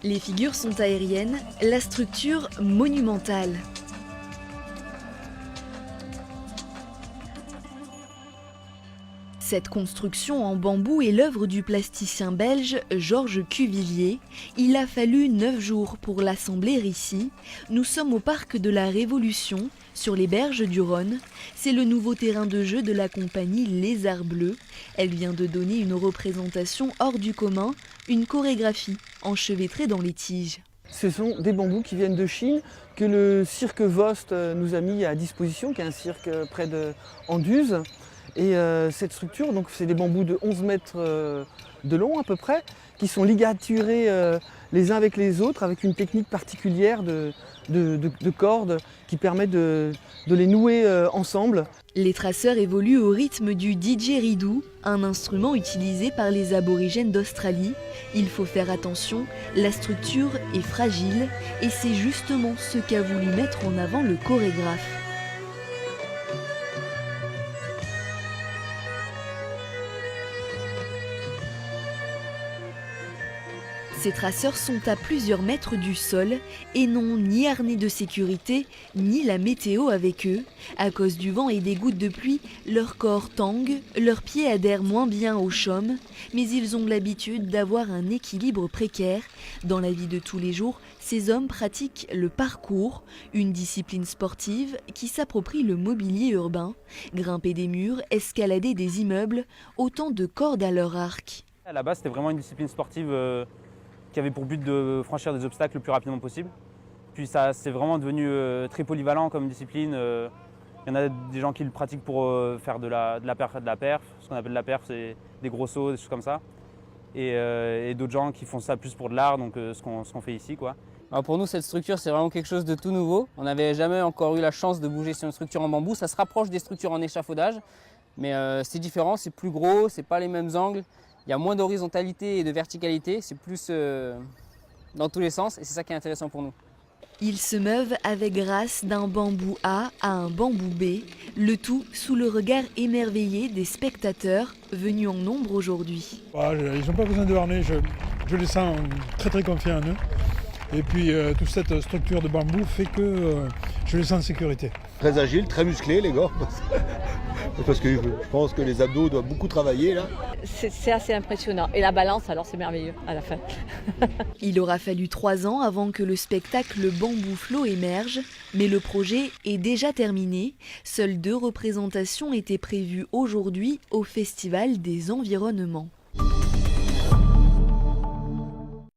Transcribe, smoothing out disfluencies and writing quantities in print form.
Les figures sont aériennes, la structure monumentale. Cette construction en bambou est l'œuvre du plasticien belge Georges Cuvillier. Il a fallu 9 jours pour l'assembler ici. Nous sommes au parc de la Révolution, sur les berges du Rhône. C'est le nouveau terrain de jeu de la compagnie Les Arts Bleus. Elle vient de donner une représentation hors du commun, une chorégraphie enchevêtrée dans les tiges. Ce sont des bambous qui viennent de Chine, que le cirque Vost nous a mis à disposition, qui est un cirque près d'Anduze. Et cette structure, donc c'est des bambous de 11 mètres de long à peu près, qui sont ligaturés les uns avec les autres avec une technique particulière de cordes qui permet de les nouer ensemble. Les traceurs évoluent au rythme du didgeridoo, un instrument utilisé par les aborigènes d'Australie. Il faut faire attention, la structure est fragile et c'est justement ce qu'a voulu mettre en avant le chorégraphe. Ces traceurs sont à plusieurs mètres du sol et n'ont ni harnais de sécurité, ni la météo avec eux. À cause du vent et des gouttes de pluie, leur corps tangue, leurs pieds adhèrent moins bien au chaume, mais ils ont l'habitude d'avoir un équilibre précaire. Dans la vie de tous les jours, ces hommes pratiquent le parcours, une discipline sportive qui s'approprie le mobilier urbain. Grimper des murs, escalader des immeubles, autant de cordes à leur arc. À la base, c'était vraiment une discipline sportive qui avait pour but de franchir des obstacles le plus rapidement possible. Puis ça, c'est vraiment devenu très polyvalent comme discipline. Il y en a des gens qui le pratiquent pour faire de la perf. Ce qu'on appelle de la perf, c'est des gros sauts, des choses comme ça. Et d'autres gens qui font ça plus pour de l'art, donc ce qu'on fait ici, quoi. Alors pour nous, cette structure, c'est vraiment quelque chose de tout nouveau. On n'avait jamais encore eu la chance de bouger sur une structure en bambou. Ça se rapproche des structures en échafaudage, mais c'est différent, c'est plus gros, c'est pas les mêmes angles. Il y a moins d'horizontalité et de verticalité, c'est plus dans tous les sens et c'est ça qui est intéressant pour nous. Ils se meuvent avec grâce d'un bambou A à un bambou B, le tout sous le regard émerveillé des spectateurs venus en nombre aujourd'hui. Ils n'ont pas besoin de harnais, je les sens très confiants en eux. Et puis toute cette structure de bambou fait que je les sens en sécurité. Très agiles, très musclés les gars. Parce que je pense que les abdos doivent beaucoup travailler là. C'est assez impressionnant. Et la balance, alors c'est merveilleux à la fin. Il aura fallu 3 ans avant que le spectacle Bambou Flow émerge, mais le projet est déjà terminé. Seules 2 représentations étaient prévues aujourd'hui au Festival des Environnements.